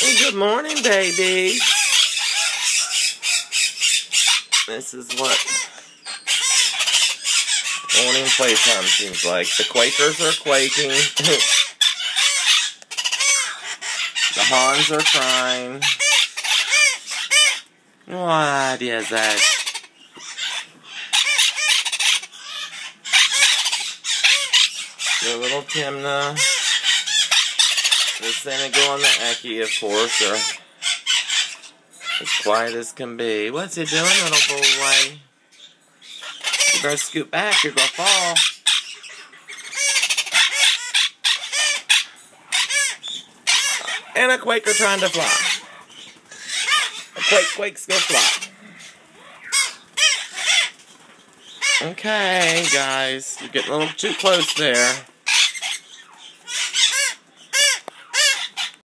Good morning, baby. This is what morning playtime seems like. The Quakers are quaking. The Hahns are crying. What is that? The little Timneh, the Senegal and the Eclectus, of course, are as quiet as can be. What's he doing, little boy? You better scoot back, you're gonna fall. And a Quaker trying to fly. Quakes go fly. Okay, guys, you're getting a little too close there.